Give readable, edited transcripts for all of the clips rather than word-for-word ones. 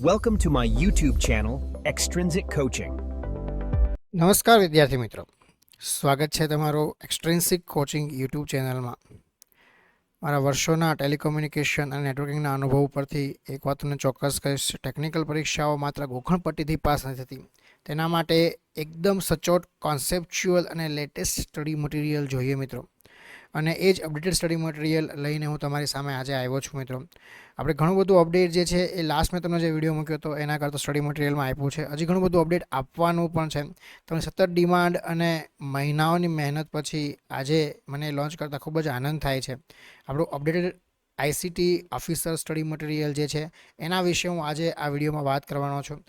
Welcome to my YouTube channel, Extrinsic Coaching. નમસ્કાર વિદ્યાર્થી મિત્રો, સ્વાગત છે તમારું એક્સ્ટ્રિન્સિક કોચિંગ યુટ્યુબ ચેનલમાં. મારા વર્ષોના ટેલિકોમ્યુનિકેશન અને નેટવર્કિંગના અનુભવ પરથી એક વાત તમને ચોક્કસ કહીશ, ટેકનિકલ પરીક્ષાઓ માત્ર ગોખણપટ્ટીથી પાસ નથી થતી. તેના માટે એકદમ સચોટ કોન્સેપ્ચ્યુઅલ અને લેટેસ્ટ સ્ટડી મટીરિયલ જોઈએ મિત્રો, અને એ જ અપડેટેડ સ્ટડી મટીરિયલ લઈને હું તમારી સામે આજે આવ્યો છું મિત્રો. આપણે ઘણું બધું અપડેટ જે છે એ લાસ્ટ મેં તમને જે વિડીયો મૂક્યો હતો એના કરતાં સ્ટડી મટીરિયલમાં આપ્યું છે. હજી ઘણું બધું અપડેટ આપવાનું પણ છે. તમને સતત ડિમાન્ડ અને મહિનાઓની મહેનત પછી આજે મને લોન્ચ કરતાં ખૂબ જ આનંદ થાય છે. આપણું updated ICT officer study material જે છે એના વિશે હું આજે આ વિડીયોમાં વાત કરવાનો છું.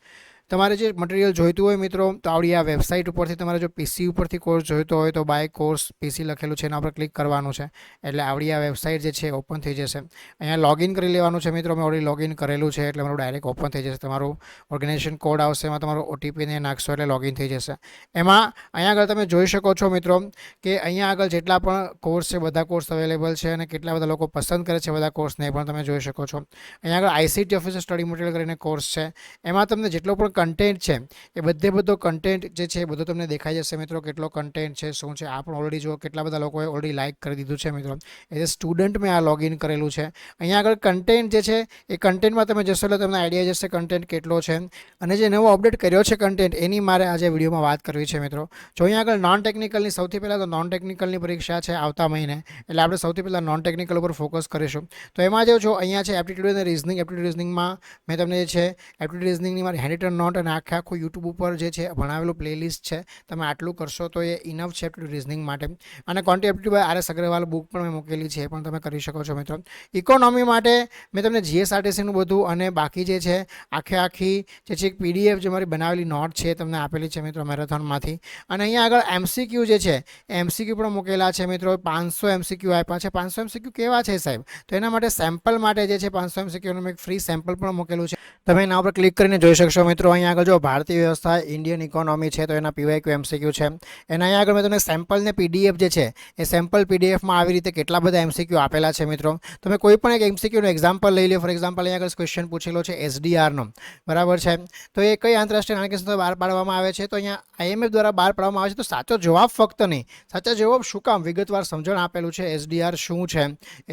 તમારે જે મટીરિયલ જોઈતું હોય મિત્રો, તો આવડી આ વેબસાઇટ ઉપરથી તમારે જો PC ઉપરથી કોર્સ જોઈતો હોય તો બાય કોર્સ PC લખેલું છે એના પર ક્લિક કરવાનું છે, એટલે આવડી આ વેબસાઇટ જે છે ઓપન થઈ જશે. અહીંયા લોગિન કરી લેવાનું છે મિત્રો. મેં ઓલરેડી લોગિન કરેલું છે એટલે મારું ડાયરેક્ટ ઓપન થઈ જશે. તમારું ઓર્ગેનાઇઝેશન કોડ આવશે, એમાં તમારો OTP ને નાખશો એટલે લોગિન થઈ જશે. એમાં અહીંયા આગળ તમે જોઈ શકો છો મિત્રો કે અહીંયા આગળ જેટલા પણ કોર્સ છે બધા કોર્સ અવેલેબલ છે, અને કેટલા બધા લોકો પસંદ કરે છે બધા કોર્સને એ પણ તમે જોઈ શકો છો. અહીંયા આગળ ICT ઓફિસર સ્ટડી મટીરિયલ કરીને કોર્સ છે, એમાં તમને જેટલો પણ કન્ટેન્ટ છે એ બધો કન્ટેન્ટ જે છે એ બધું તમને દેખાઈ જશે મિત્રો. કેટલો કન્ટેન્ટ છે, શું છે, આ પણ ઓલરેડી જો કેટલા બધા લોકોએ ઓલરેડી લાઇક કરી દીધું છે મિત્રો. એઝ એ સ્ટુડન્ટ મેં આ લોગિન કરેલું છે. અહીંયા આગળ કન્ટેન્ટ જે છે એ કન્ટેન્ટમાં તમે જશો એટલે તમને આઈડિયા જશે કન્ટેન્ટ કેટલો છે, અને જે નવો અપડેટ કર્યો છે કન્ટેન્ટ એની મારે આજે વિડીયોમાં વાત કરવી છે મિત્રો. જો અહીંયા આગળ નોન ટેકનિકલની સૌથી પહેલાં તો નોન ટેકનિકલની પરીક્ષા છે આવતા મહિને, એટલે આપણે સૌથી પહેલાં નોન ટેકનિકલ ઉપર ફોકસ કરીશું. તો એમાં જો અહીંયા છે એપ્ટિટ્યૂડ અને રિઝનિંગ. એપ્ટિટ્યૂડ રિઝનિંગમાં મેં તમને જે છે એપ્ટિટ્યૂડ રિઝનિંગની મારી હેન્ડરિટન નોટ અને આખું યુટ્યુબ ઉપર જે છે ભણાવેલું પ્લેલિસ્ટ છે. તમે આટલું કરશો તો એ ઇનફ છે એપ્ટિટ્યૂડ રિઝનિંગ માટે. અને quantity aptitude by RS Agarwal book પણ મેં મૂકેલી છે, એ પણ તમે કરી શકો છો મિત્રો. ઇકોનોમી માટે મેં તમને GSRTCનું બધું અને બાકી જે છે આખી જે છે એક PDF જે મારી બનાવેલી નોટ છે એ તમને આપેલી છે મિત્રો મેરેથોનમાંથી. અને અહીંયા આગળ MCQ જે છે એ MCQ પણ મૂકેલા છે મિત્રો. 500 MCQ આપ્યા છે. 500 MCQ કેવા છે સાહેબ? તો એના માટે સેમ્પલ માટે જે છે 500 MCQનું મેં એક ફ્રી સેમ્પલ પણ મૂકેલું છે, તમે એના ઉપર ક્લિક કરીને જોઈ શકશો મિત્રો. અહીંયા આગળ જો ભારતીય વ્યવસ્થા, ઇન્ડિયન ઇકોનોમી છે તો એના PYQ MCQ છે. એના અહીંયા આગળ મેં તમને સેમ્પલને PDF જે છે એ સેમ્પલ PDFમાં આવી રીતે કેટલા બધા MCQ આપેલા છે મિત્રો. તમે કોઈ પણ એક MCQનું એક્ઝામ્પલ લઈ લો. ફોર એક્ઝામ્પલ અહીંયા આગળ ક્વેશ્ચન પૂછેલો છે SDRનો, બરાબર છે. તો એ કઈ આંતરરાષ્ટ્રીય નાણાકીય સંસ્થા બહાર પાડવામાં આવે છે? તો અહીંયા IMF દ્વારા બહાર પાડવામાં આવે છે. તો સાચો જવાબ ફક્ત નહીં, સાચા જવાબ શું કામ વિગતવાર સમજણ આપેલું છે. SDR શું છે,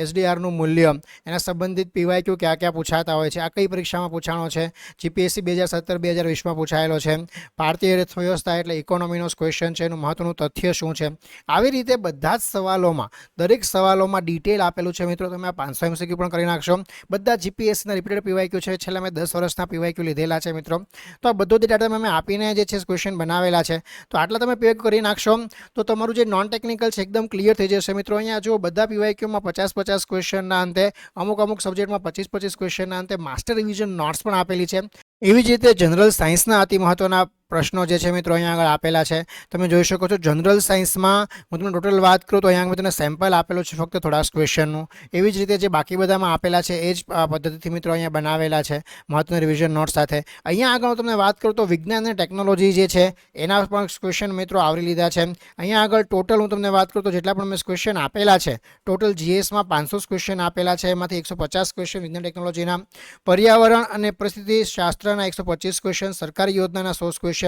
SDRનું મૂલ્ય, એના સંબંધિત PYQ ક્યાં ક્યાં પૂછાતા હોય છે, આ કઈ પરીક્ષામાં પૂછાણો છે, GPSC 2017-2020માં પૂછાયેલો છે. ભારતીય અર્થવ્યવસ્થા એટલે ઇકોનોમીનો ક્વેશ્ચન છે, એનું મહત્વનું તથ્ય શું છે. આવી રીતે બધા જ સવાલોમાં, દરેક સવાલોમાં ડિટેલ આપેલું છે મિત્રો. તમે આ 500 MCQ પણ કરી નાખશો. બધા GPSCના રિપીટેડ PYQ છે. છેલ્લા મેં 10 વર્ષના PYQ લીધેલા છે મિત્રો. તો આ બધો ડેટા તમે આપીને જે છે ક્વેશ્ચન બનાવેલા છે. તો આટલા તમે PYQ કરી નાખશો તો તમારું જે નોન ટેકનિકલ છે એકદમ ક્લિયર થઈ જશે મિત્રો. અહીંયા જો બધા PYQમાં 50-50 ક્વેશ્ચનના અંતે, અમુક સબ્જેક્ટમાં 25-25 ક્વેશ્ચનના અંતે માસ્ટર રિવિઝન નોટ્સ પણ આપેલી છે. એવી જ રીતે જનરલ સાયન્સના અતિ મહત્વના પ્રશ્નો જે છે મિત્રો અહીંયા આગળ આપેલા છે. તમે જોઈ શકો છો જનરલ સાયન્સમાં હું તમને ટોટલ વાત કરું તો અહીંયા આગળ તમને સેમ્પલ આપેલું છે ફક્ત થોડા ક્વેશ્ચનનું. એવી જ રીતે જે બાકી બધામાં આપેલા છે એ જ પદ્ધતિથી મિત્રો અહીંયા બનાવેલા છે મહત્વના રિવિઝન નોટ સાથે. અહીંયા આગળ તમને વાત કરું તો વિજ્ઞાન અને ટેકનોલોજી જે છે એના પણ ક્વેશ્ચન મિત્રો આવરી લીધા છે. અહીંયા આગળ ટોટલ હું તમને વાત કરું તો જેટલા પણ મેં ક્વેશ્ચન આપેલા છે, ટોટલ GSમાં 500 ક્વેશ્ચન આપેલા છે. એમાંથી 150 ક્વેશ્ચન વિજ્ઞાન ટેકનોલોજીના, પર્યાવરણ અને પરિસ્થિતિ શાસ્ત્રના 125 ક્વેશ્ચન, સરકારી યોજનાના 100 ક્વેશ્ચન,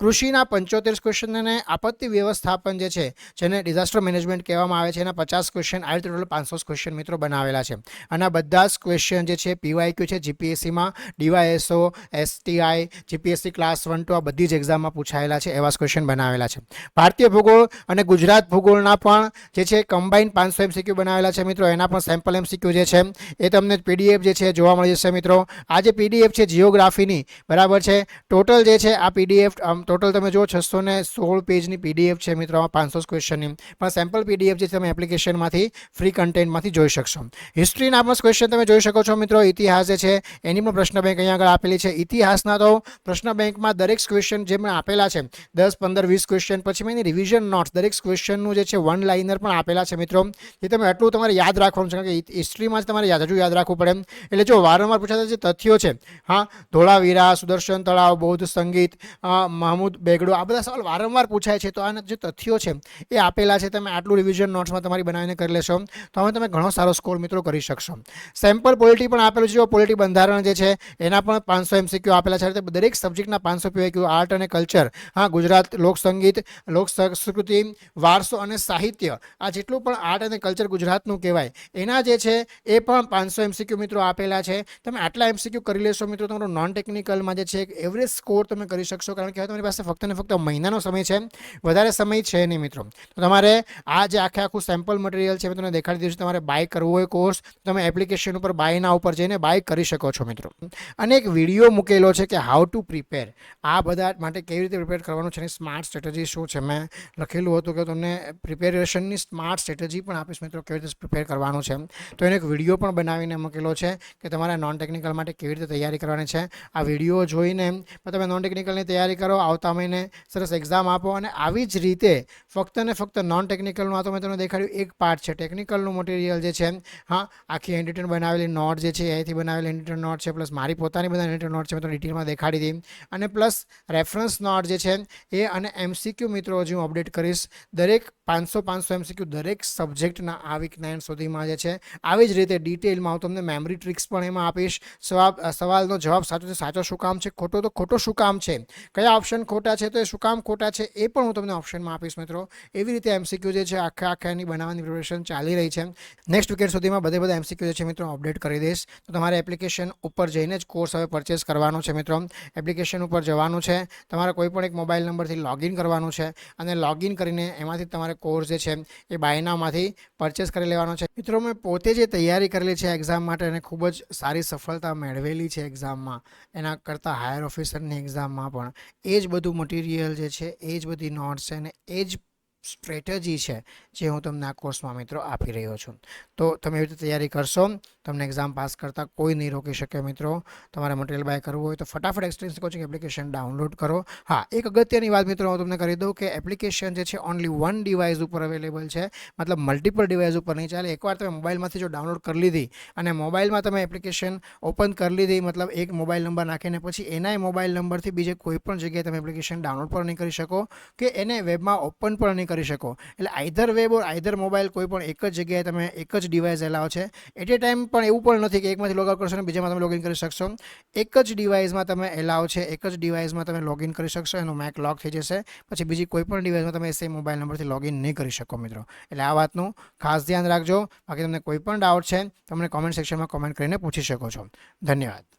કૃષિના 75 ક્વેશ્ચન અને આપત્તિ વ્યવસ્થાપન જે છે જેને ડિઝાસ્ટર મેનેજમેન્ટ કહેવામાં આવે છે એના 50 ક્વેશ્ચન, આ રીતે ટોટલ 500 ક્વેશ્ચન મિત્રો બનાવેલા છે. અને આ બધા જ ક્વેશ્ચન જે છે PYQ છે GPSCમાં, DYSO, STI, GPSC class 1 to આ બધી જ એક્ઝામમાં પૂછાયેલા છે એવા ક્વેશ્ચન બનાવેલા છે. ભારતીય ભૂગોળ અને ગુજરાત ભૂગોળના પણ જે છે કમ્બાઇન 500 MCQ બનાવેલા છે મિત્રો. એના પણ સેમ્પલ MCQ જે છે એ તમને PDF જે છે જોવા મળી જશે મિત્રો. આ જે PDF છે જીઓગ્રાફીની, બરાબર છે, ટોટલ જે છે આ PDF ટોટલ તમે જો 616 પેજની PDF છે મિત્રો. 500 ક્વેશ્ચનની પણ સેમ્પલ PDF જે તમે એપ્લિકેશનમાંથી ફ્રી કન્ટેન્ટમાંથી જોઈ શકશો. હિસ્ટ્રીના પણ ક્વેશ્ચન તમે જોઈ શકો છો મિત્રો. ઇતિહાસ જે છે એની પણ પ્રશ્ન બેંક અહીંયા આગળ આપેલી છે. ઇતિહાસના તો પ્રશ્ન બેંકમાં દરેક ક્વેશ્ચન જે મેં આપેલા છે 10, 15, 20 ક્વેશ્ચન, પછી મેં એની રિવિઝન નોટ્સ દરેક ક્વેશ્ચનનું જે છે વન લાઇનર પણ આપેલા છે મિત્રો. જે તમે આટલું તમારે યાદ રાખવાનું છે, કારણ કે હિસ્ટ્રીમાં જ તમારે હજુ યાદ રાખવું પડે. એટલે જો વારંવાર પૂછાતા જે તથ્યો છે, હા, ધોળાવીરા, સુદર્શન તળાવ, બૌદ્ધ સંગીત, મહમૂદ બેગડો, આ બધા સવાલ વારંવાર પૂછાય છે. તો આના જે તથ્યો છે એ આપેલા છે. તમે આટલું રિવિઝન નોટ્સમાં તમારી બનાવીને કરી લેશો તો હવે તમે ઘણો સારો સ્કોર મિત્રો કરી શકશો. સેમ્પલ પોલિટી પણ આપેલું છે. પોલિટી બંધારણ જે છે એના પણ 500 MCQ આપેલા છે. દરેક સબ્જેક્ટના 500 PYQ. આર્ટ અને કલ્ચર, ગુજરાત લોક સંગીત, લોક સંસ્કૃતિ, વારસો અને સાહિત્ય, આ જેટલું પણ આર્ટ અને કલ્ચર ગુજરાતનું કહેવાય એના જે છે એ પણ 500 MCQ મિત્રો આપેલા છે. તમે આટલા MCQ કરી લેશો મિત્રો, તમારો નોન ટેકનિકલમાં જે છે એક એવરેજ સ્કોર તમે કરી શકશો. કારણ કે હવે તમારી પાસે ફક્ત ને ફક્ત મહિનાનો સમય છે, વધારે સમય છે નહીં મિત્રો. તો તમારે આ જે આખું સેમ્પલ મટીરિયલ છે મેં તમને દેખાડી દીધું છે. તમારે બાય કરવો હોય કોર્સ, તમે એપ્લિકેશન ઉપર બાયના ઉપર જઈને બાય કરી શકો છો મિત્રો. અને એક વિડીયો મૂકેલો છે કે હાઉ ટુ પ્રિપેર, આ બધા માટે કેવી રીતે પ્રિપેર કરવાનું છે, સ્માર્ટ સ્ટ્રેટેજી શું છે. મેં લખેલું હતું કે તમને પ્રિપેરેશનની સ્માર્ટ સ્ટ્રેટેજી પણ આપીશ મિત્રો, કેવી રીતે પ્રિપેર કરવાનું છે. તો એને એક વિડીયો પણ બનાવીને મૂકેલો છે કે તમારા નોન ટેકનિકલ માટે કેવી રીતે તૈયારી કરવાની છે. આ વિડીયો જોઈને તમે નોન ટેકનિકલની તૈયારી કરો, આવતા મહિને સરસ એક્ઝામ આપો. અને આવી જ રીતે ફક્ત ને ફક્ત નોન ટેકનિકલનું આ તો મેં તમને દેખાડ્યું એક પાર્ટ છે. ટેકનિકલનું મટીરિયલ જે છે, આખી હેન્ડરિટન બનાવેલી નોટ જે છે અહીંથી બનાવેલી હેન્ડરિટન નોટ છે, પ્લસ મારી પોતાની બધા હેન્ડરિટન નોટ છે મેં તમને ડિટેલમાં દેખાડી હતી. અને પ્લસ રેફરન્સ નોટ જે છે એ અને MCQ મિત્રો હજી હું અપડેટ કરીશ. દરેક 500 MCQ દરેક સબ્જેક્ટના આ વીક 9 સુધીમાં જે છે આવી જ રીતે ડિટેલમાં હું તમને મેમરી ટ્રિક્સ પણ એમાં આપીશ. સવાલનો જવાબ સાચો છે, સાચો શું કામ છે, ખોટો તો ખોટો શું કામ છે, કયા ઓપ્શન ખોટા છે તો એ શું કામ ખોટા છે એ પણ હું તમને ઓપ્શનમાં આપીશ મિત્રો. એવી રીતે MCQ જે છે આખાની બનાવવાની પ્રિપરેશન ચાલી રહી છે. નેક્સ્ટ વીકેન્ડ સુધીમાં બધા MCQ જે છે મિત્રો અપડેટ કરી દઈશ. તો તમારે એપ્લિકેશન ઉપર જઈને જ કોર્સ હવે પરચેસ કરવાનો છે મિત્રો. એપ્લિકેશન ઉપર જવાનું છે, તમારે કોઈ પણ એક મોબાઈલ નંબરથી લોગિન કરવાનું છે અને લોગિન કરીને એમાંથી તમારે કોર્સ જે છે એ બાયનામાંથી પરચેસ કરી લેવાનો છે મિત્રો. મેં પોતે જે તૈયારી કરેલી છે એક્ઝામ માટે અને ખૂબ જ સારી સફળતા મેળવેલી છે એક્ઝામમાં, એના કરતાં હાયર ઓફિસરની એક્ઝામમાં પણ એ જ બધું મટીરિયલ જે છે, એ જ બધી નોટ્સ છે અને એ જ સ્ટ્રેટેજી છે જે હું તમને આ કોર્સમાં મિત્રો આપી રહ્યો છું. તો તમે એવી રીતે તૈયારી કરશો, તમને એક્ઝામ પાસ કરતાં કોઈ નહીં રોકી શકે મિત્રો. તમારે મટીરિયલ બાય કરવું હોય તો ફટાફટ એક્સટ્રિન્સિક કોચિંગ એપ્લિકેશન ડાઉનલોડ કરો. એક અગત્યની વાત મિત્રો હું તમને કરી દઉં કે એપ્લિકેશન જે છે ઓનલી વન ડિવાઇસ ઉપર અવેલેબલ છે, મતલબ મલ્ટિપલ ડિવાઇસ ઉપર નહીં ચાલે. એકવાર તમે મોબાઈલમાંથી જો ડાઉનલોડ કરી લીધી અને મોબાઈલમાં તમે એપ્લિકેશન ઓપન કરી લીધી, મતલબ એક મોબાઈલ નંબર નાખીને પછી એનાય મોબાઈલ નંબરથી બીજે કોઈ પણ જગ્યાએ તમે એપ્લિકેશન ડાઉનલોડ પણ નહીં કરી શકો કે એને વેબમાં ઓપન પણ નહીં કરી શકો. એટલે આઈધર વેબ ઓર આઈધર મોબાઈલ કોઈ પણ એક જ જગ્યાએ તમે એક જ ડિવાઇસ એલાવ છે. એટ એ ટાઈમ પણ એવું પણ નથી કે એકમાંથી લોગ આઉટ કરશો અને બીજામાં તમે લોગિન કરી શકશો. એક જ ડિવાઇસમાં તમે એલાવ છે, એક જ ડિવાઇસમાં તમે લોગિન કરી શકશો. એનું મેક લોક થઈ જશે, પછી બીજી કોઈ પણ ડિવાઇસમાં તમે સેમ મોબાઈલ નંબરથી લોગિન નહીં કરી શકો મિત્રો. એટલે આ વાતનું ખાસ ધ્યાન રાખજો. બાકી તમને કોઈ પણ ડાઉટ છે તમને કોમેન્ટ સેક્શનમાં કોમેન્ટ કરીને પૂછી શકો છો. ધન્યવાદ.